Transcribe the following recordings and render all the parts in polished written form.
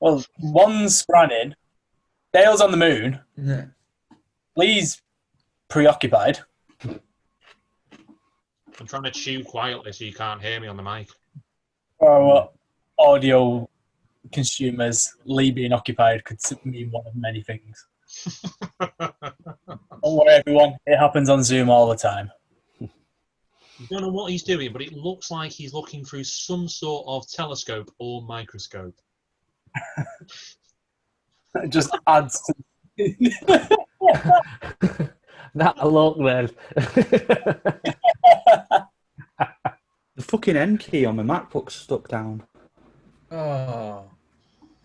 Well, one's running. Dale's on the moon. Yeah. Lee's preoccupied. I'm trying to chew quietly so you can't hear me on the mic. For audio consumers, Lee being occupied could mean one of many things. Don't worry, everyone. It happens on Zoom all the time. I don't know what he's doing, but it looks like he's looking through some sort of telescope or microscope. It just adds to... That look, man. The fucking N key on my MacBook's stuck down. Oh,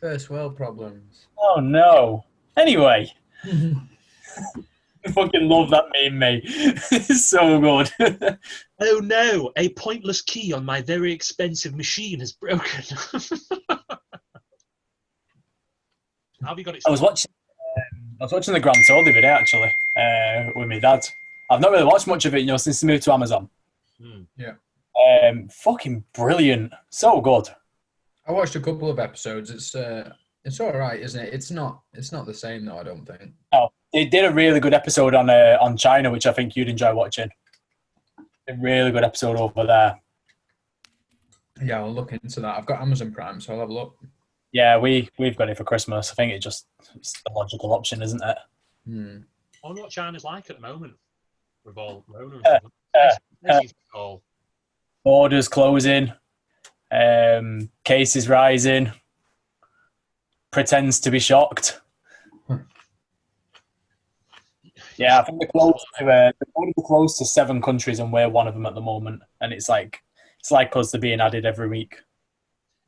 first world problems. Oh, no. Anyway. I fucking love that meme, mate. It's so good. Oh no, a pointless key on my very expensive machine is broken. How have you got it? I was watching the Grand Tour the other day, actually, with my dad. I've not really watched much of it, since he moved to Amazon. Yeah. Fucking brilliant. So good. I watched a couple of episodes. It's all right, isn't it? It's not the same though, I don't think. Oh, they did a really good episode on China, which I think you'd enjoy watching. A really good episode over there. Yeah, I'll look into that. I've got Amazon Prime, so I'll have a look. Yeah, we've got it for Christmas. I think it's the logical option, isn't it? Hmm. I wonder what China's like at the moment with all Rona and all. Borders closing, cases rising, pretends to be shocked. Yeah, I think they're close to 7 countries, and we're one of them at the moment. And it's like us, they're being added every week.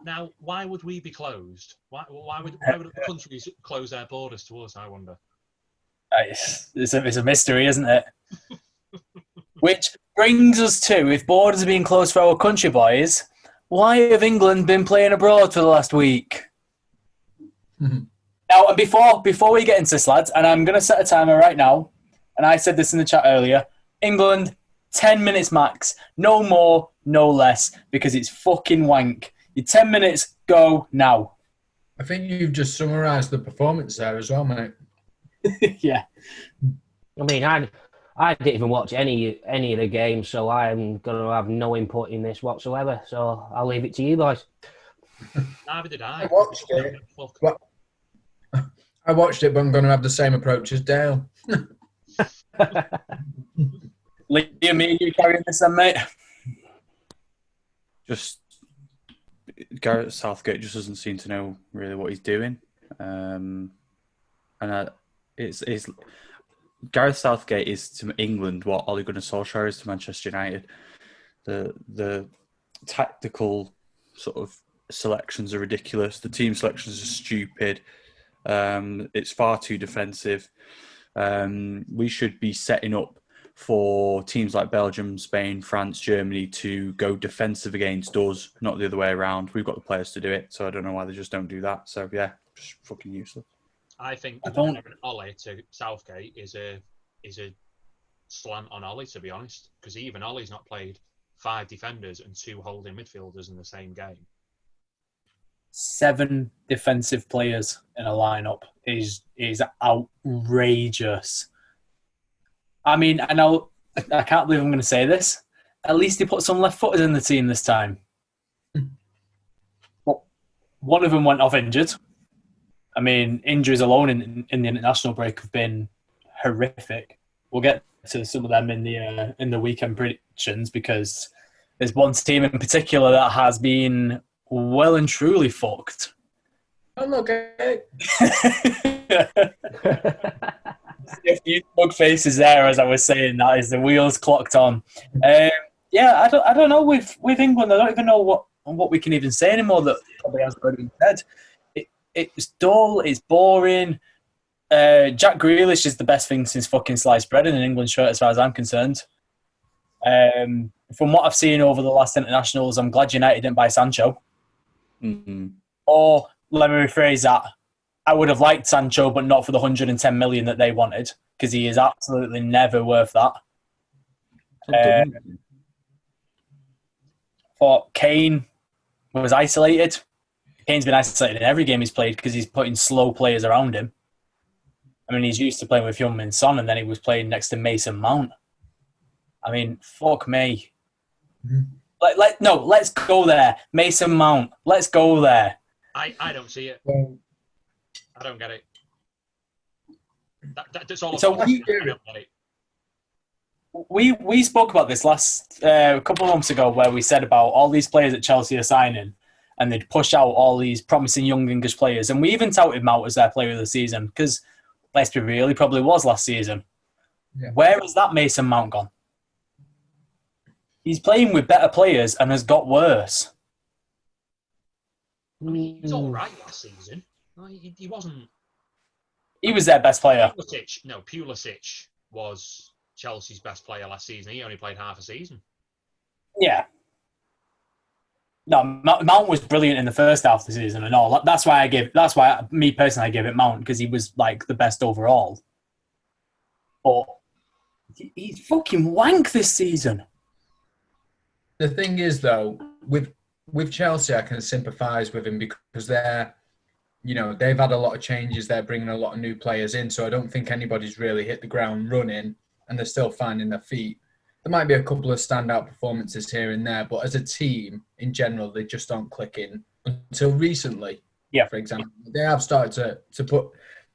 Now, why would we be closed? Why would other countries close their borders to us, I wonder? It's a mystery, isn't it? Which brings us to, if borders are being closed for our country, boys, why have England been playing abroad for the last week? Mm-hmm. Now, and before we get into this, lads, and I'm going to set a timer right now, and I said this in the chat earlier, England, 10 minutes max, no more, no less, because it's fucking wank. Your 10 minutes, go now. I think you've just summarised the performance there as well, mate. Yeah. I mean, I didn't even watch any of the games, so I'm going to have no input in this whatsoever. So I'll leave it to you guys. Neither did I. I watched it. I watched it, but I'm going to have the same approach as Dale. Liam, you carrying this then, mate? Just Gareth Southgate just doesn't seem to know really what he's doing, it's Gareth Southgate is to England what Ole Gunnar Solskjaer is to Manchester United. The tactical sort of selections are ridiculous. The team selections are stupid. It's far too defensive. We should be setting up for teams like Belgium, Spain, France, Germany to go defensive against us, not the other way around. We've got the players to do it, so I don't know why they just don't do that. So yeah, just fucking useless. I think comparing Ollie to Southgate is a slant on Ollie, to be honest, because even Ollie's not played 5 defenders and 2 holding midfielders in the same game. 7 defensive players in a lineup is outrageous. I mean, I can't believe I'm going to say this. At least he put some left-footers in the team this time. But one of them went off injured. I mean, injuries alone in the international break have been horrific. We'll get to some of them in the weekend predictions, because there's one team in particular that has been well and truly fucked. I'm okay. A few smug faces there as I was saying that, is the wheels clocked on. Yeah, I don't know with England. I don't even know what we can even say anymore that probably hasn't already been said. It's dull. It's boring. Jack Grealish is the best thing since fucking sliced bread in an England shirt, as far as I'm concerned. From what I've seen over the last internationals, I'm glad United didn't buy Sancho. Mm-hmm. Or let me rephrase that. I would have liked Sancho, but not for the 110 million that they wanted, because he is absolutely never worth that. For Kane was isolated. Kane's been isolated in every game he's played because he's putting slow players around him. I mean, he's used to playing with Heung-min Son, and then he was playing next to Mason Mount. I mean, fuck me. Let's go there. Mason Mount, let's go there. I don't see it. I don't get it. That's all. So I don't get it. We spoke about this last couple of months ago, where we said about all these players that Chelsea are signing, and they'd push out all these promising young English players, and we even touted Mount as their player of the season because, let's be real, he probably was last season. Yeah. Where has that Mason Mount gone? He's playing with better players and has got worse. I mean, he was all right last season. He wasn't. He was their best player. Pulisic was Chelsea's best player last season. He only played half a season. Yeah. No, Mount was brilliant in the first half of the season and all. That's why me personally, I give it Mount, because he was like the best overall. But he's fucking wank this season. The thing is, though, with Chelsea, I can sympathise with him because they've had a lot of changes. They're bringing a lot of new players in, so I don't think anybody's really hit the ground running, and they're still finding their feet. There might be a couple of standout performances here and there, but as a team, in general, they just aren't clicking until recently. Yeah. For example, they have started to put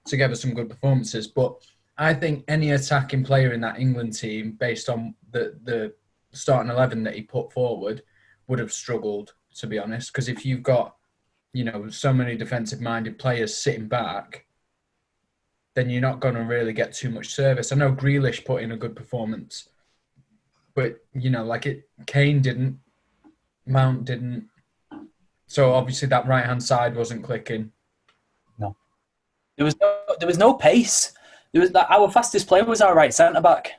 together some good performances, but I think any attacking player in that England team, based on the starting 11 that he put forward, would have struggled, to be honest. Because if you've got, so many defensive-minded players sitting back, then you're not going to really get too much service. I know Grealish put in a good performance, but, Kane didn't, Mount didn't. So obviously that right-hand side wasn't clicking. No. There was no pace. Our fastest player was our right centre-back.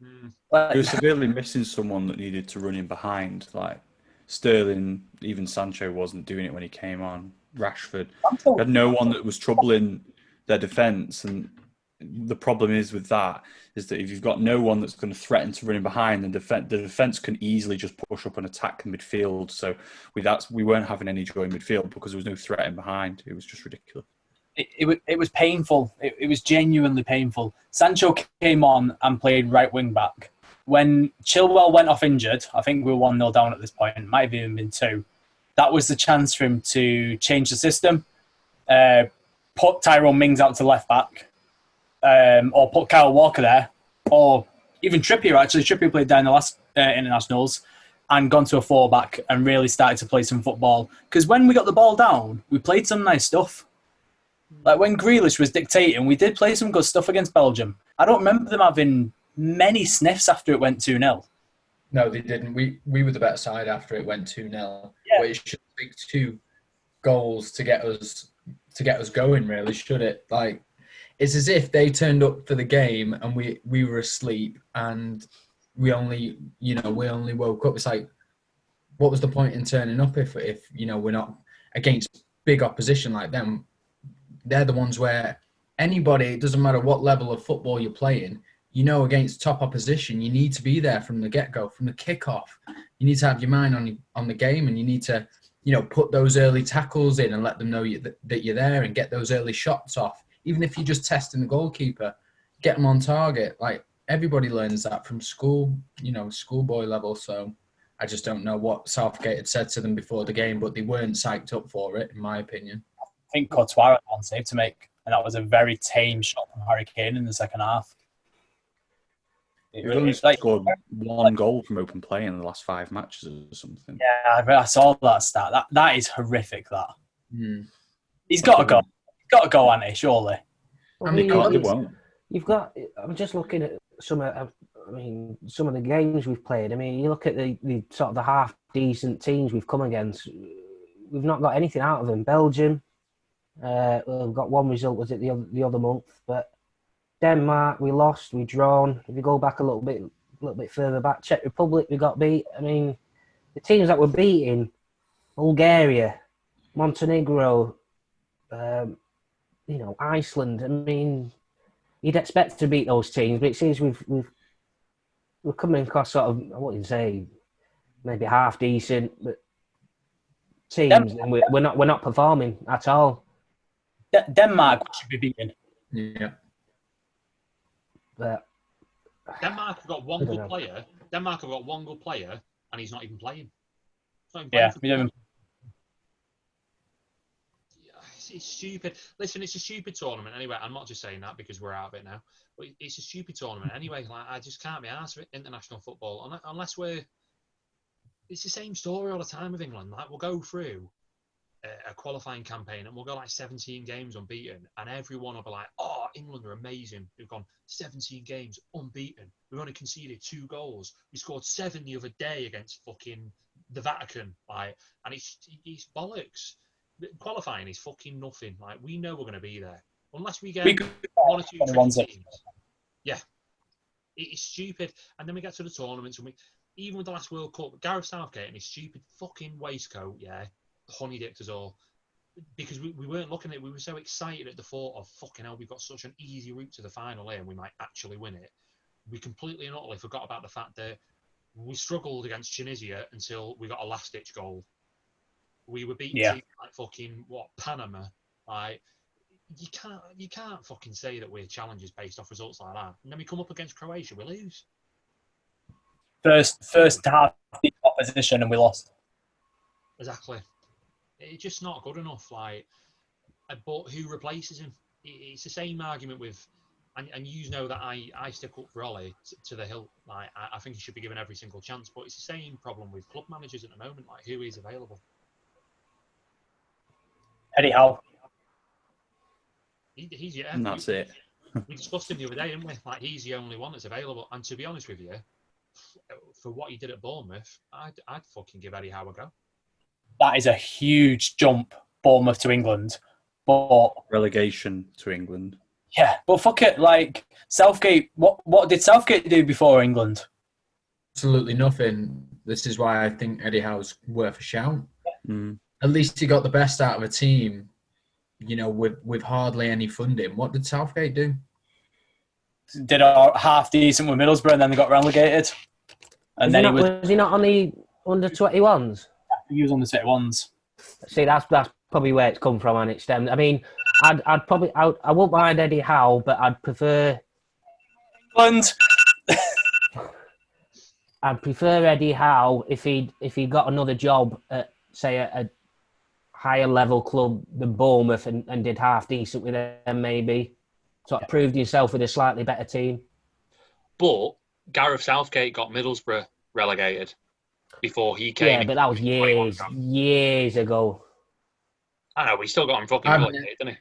He was severely missing someone that needed to run in behind. Like Sterling, even Sancho wasn't doing it when he came on. Rashford had no one that was troubling their defence. And the problem is with that is that if you've got no one that's going to threaten to run in behind, then the defence can easily just push up and attack the midfield. So we weren't having any joy in midfield because there was no threat in behind. It was just ridiculous. It was painful. It was genuinely painful. Sancho came on and played right wing back. When Chilwell went off injured, I think we were 1-0 down at this point, might have even been 2. That was the chance for him to change the system, put Tyrone Mings out to left back, or put Kyle Walker there, or even Trippier, actually. Trippier played down the last internationals and gone to a 4-back and really started to play some football. Because when we got the ball down, we played some nice stuff. Like when Grealish was dictating, we did play some good stuff against Belgium. I don't remember them having many sniffs after it went 2-0. No, they didn't. We were the better side after it went 2-0. Yeah. But it should take 2 goals to get us going, really, should it? Like, it's as if they turned up for the game and we were asleep and we only woke up. It's like, what was the point in turning up if we're not against big opposition like them? They're the ones where anybody, it doesn't matter what level of football you're playing, against top opposition, you need to be there from the get-go, from the kickoff. You need to have your mind on the game, and you need to, put those early tackles in and let them know that you're there and get those early shots off. Even if you're just testing the goalkeeper, get them on target. Like, everybody learns that from school, schoolboy level. So I just don't know what Southgate had said to them before the game, but they weren't psyched up for it, in my opinion. I think Courtois had one save to make, and that was a very tame shot from Harry Kane in the second half. He only scored 1 goal from open play in the last 5 matches or something. Yeah, I saw that stat. That is horrific, that. He's got to go. He's got to go, hasn't he, surely? You've got... I'm just looking at some of the games we've played. I mean, you look at the sort of the half-decent teams we've come against. We've not got anything out of them. Belgium, we've got 1 result, was it the other month? But Denmark, we lost, we drawn. If you go back a little bit further back, Czech Republic, we got beat. I mean, the teams that were beating, Bulgaria, Montenegro, Iceland. I mean, you'd expect to beat those teams, but it seems we're coming across sort of, I wouldn't say maybe half decent, but teams, and we're not performing at all. Denmark should be beaten. Yeah. But Denmark have got one I don't good know. player. Denmark have got one good player, and he's not even playing. He's not even Yeah, playing we don't even- It's stupid. Listen, it's a stupid tournament anyway. I'm not just saying that because we're out of it now. But it's a stupid tournament anyway. Like, I just can't be arsed with international football unless we're. It's the same story all the time with England. Like, we'll go through a qualifying campaign and we'll go like 17 games unbeaten, and everyone will be like, "Oh, England are amazing. We've gone 17 games unbeaten. We've only conceded 2 goals. We scored 7 the other day against fucking the Vatican." Like, and it's bollocks. Qualifying is fucking nothing. Like, we know we're going to be there unless we get one or two tricky teams. Yeah, it's stupid. And then we get to the tournaments, and even with the last World Cup, Gareth Southgate and his stupid fucking waistcoat, yeah, honey dipped us all because we weren't looking at it. We were so excited at the thought of fucking hell, we've got such an easy route to the final here, and we might actually win it. We completely and utterly forgot about the fact that we struggled against Tunisia until we got a last-ditch goal. We were beating teams like fucking Panama. Like, you can't fucking say that we're challengers based off results like that. And then we come up against Croatia, we lose. First half the opposition, and we lost. Exactly. It's just not good enough. Like, but who replaces him? It's the same argument with, and you know that I stick up for Ollie to the hilt. Like, I think he should be given every single chance. But it's the same problem with club managers at the moment. Like, who is available? Eddie Howe. He's And that's it. We discussed him the other day, didn't we? Like, he's the only one that's available. And to be honest with you, for what he did at Bournemouth, I'd fucking give Eddie Howe a go. That is a huge jump, Bournemouth to England. But Relegation to England. yeah, but fuck it. Like, Southgate, what did Southgate do before England? Absolutely nothing. This is why I think Eddie Howe's worth a shout. Mm. At least he got the best out of a team, with hardly any funding. What did Southgate do? Did a half decent with Middlesbrough, and then they got relegated. And then was he not on the under 21s? He was on the City ones. See, that's probably where it's come from and it stemmed. I mean, I wouldn't mind Eddie Howe, but I'd prefer England. I'd prefer Eddie Howe if he got another job at, say, a higher level club than Bournemouth and did half decent with them, maybe. So proved himself with a slightly better team. But Gareth Southgate got Middlesbrough relegated before he came. Yeah, but that was years ago. I know, we still got him fucking relegated, didn't he?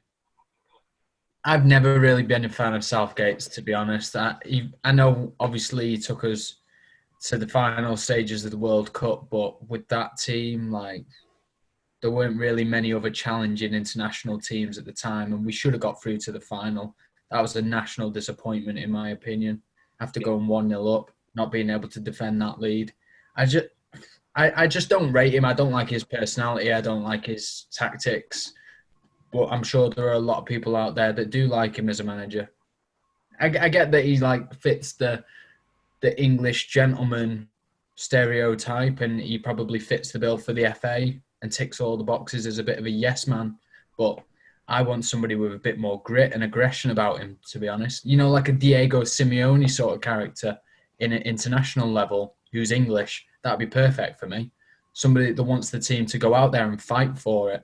I've never really been a fan of Southgate's, to be honest. I know, obviously, he took us to the final stages of the World Cup, but with that team, like, there weren't really many other challenging international teams at the time, and we should have got through to the final. That was a national disappointment, in my opinion. After going 1-0 up, not being able to defend that lead. I just don't rate him. I don't like his personality. I don't like his tactics. But I'm sure there are a lot of people out there that do like him as a manager. I get that he fits the English gentleman stereotype, and he probably fits the bill for the FA and ticks all the boxes as a bit of a yes man. But I want somebody with a bit more grit and aggression about him, to be honest. Like a Diego Simeone sort of character in an international level who's English. That'd be perfect for me. Somebody that wants the team to go out there and fight for it.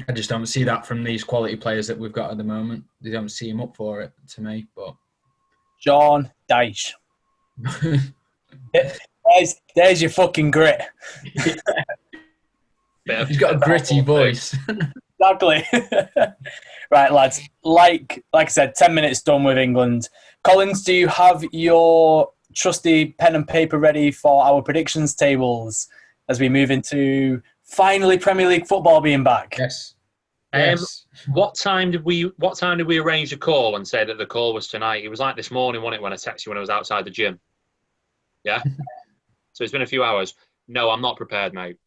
I just don't see that from these quality players that we've got at the moment. They don't see him up for it, to me. But John Dyche. There's your fucking grit. He's got a gritty voice. Exactly. Right, lads. Like I said, 10 minutes done with England. Collins, do you have your trusty pen and paper ready for our predictions tables as we move into finally Premier League football being back? Yes. What time did we arrange a call and say that the call was tonight? It was like this morning, wasn't it, when I texted you when I was outside the gym? Yeah? So it's been a few hours. No, I'm not prepared, mate.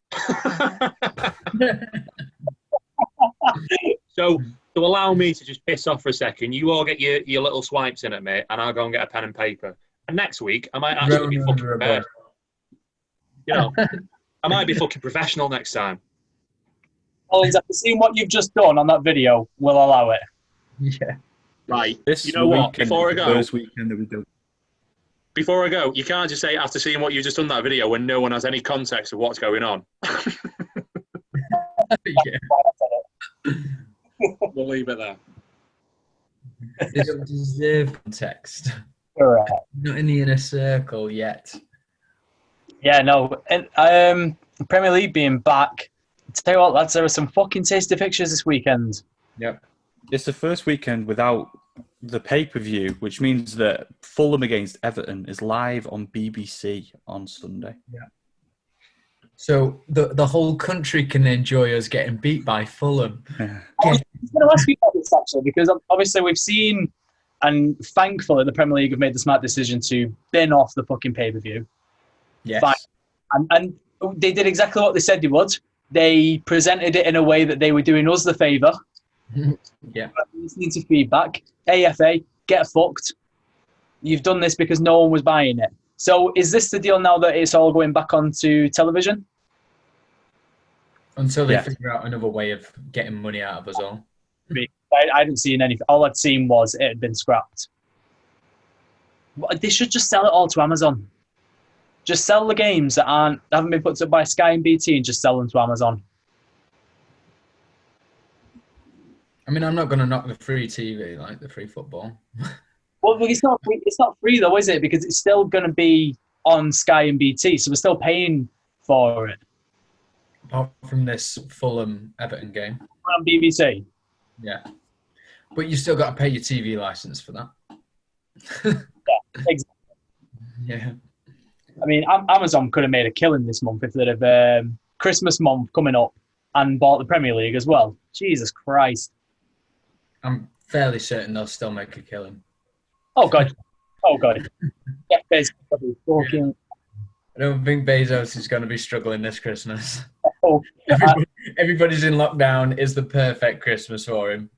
So to allow me to just piss off for a second, you all get your little swipes in at me, and I'll go and get a pen and paper. And next week, I might actually be fucking prepared. I might be fucking professional next time. Collins, after seeing what you've just done on that video, we'll allow it. Yeah. Right. This You know what? weekend Before I is the go, first weekend that we do. Before I go, you can't just say after seeing what you've just done that video when no one has any context of what's going on. Yeah. We'll leave it there. They don't deserve context. Correct. Not in the inner circle yet. Yeah, no. And Premier League being back, tell you what, lads, there were some fucking tasty fixtures this weekend. Yep. It's the first weekend without the pay-per-view, which means that Fulham against Everton is live on BBC on Sunday. Yeah. So the whole country can enjoy us getting beat by Fulham. Yeah. I was going to ask you about this, actually, because obviously we've seen, and thankfully the Premier League have made the smart decision to bin off the fucking pay-per-view. Yes. Fine. And they did exactly what they said they would. They presented it in a way that they were doing us the favour. Yeah. Listening to feedback. AFA, get fucked. You've done this because no one was buying it. So is this the deal now that it's all going back onto television? Until they figure out another way of getting money out of us all. I hadn't seen anything. All I'd seen was it had been scrapped. They should just sell it all to Amazon. Just sell the games that haven't been put up by Sky and BT and just sell them to Amazon. I mean, I'm not going to knock the free TV, like the free football. Well, it's not free. It's not free though, is it? Because it's still going to be on Sky and BT, so we're still paying for it. Apart from this Fulham Everton game. On BBC. Yeah. But you still got to pay your TV license for that. Yeah, exactly. Yeah. I mean, Amazon could have made a killing this month if they'd have Christmas month coming up and bought the Premier League as well. Jesus Christ. I'm fairly certain they'll still make a killing. Oh, God. Oh, God. Jeff Bezos is talking. I don't think Bezos is going to be struggling this Christmas. Oh, Everybody's in lockdown is the perfect Christmas for him.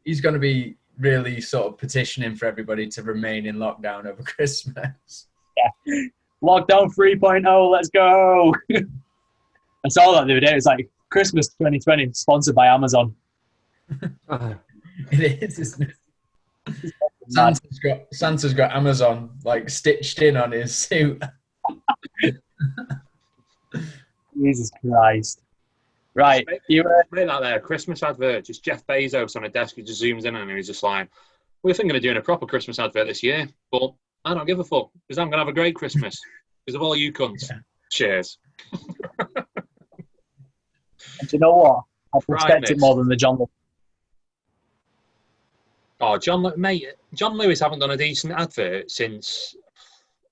He's going to be really sort of petitioning for everybody to remain in lockdown over Christmas. Yeah. Lockdown 3.0, let's go. I saw that the other day. It's like Christmas 2020, sponsored by Amazon. It is, isn't it? Santa's got Amazon like stitched in on his suit. Jesus Christ. Right. You made that there, Christmas advert, just Jeff Bezos on a desk, he just zooms in and he's just like, we're thinking of doing a proper Christmas advert this year, but I don't give a fuck, because I'm going to have a great Christmas, because of all you cunts. Yeah. Cheers. And do you know what? I respect it more than the John Lewis. Oh, John Lewis haven't done a decent advert since,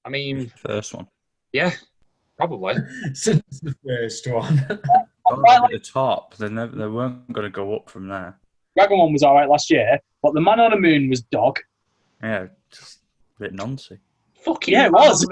I mean... First one. Yeah, probably. Since the first one. Right at the top, they weren't going to go up from there. Dragon one was all right last year, but the Man on the Moon was dog. Yeah, just a bit nonsense. Fucking yeah, it was.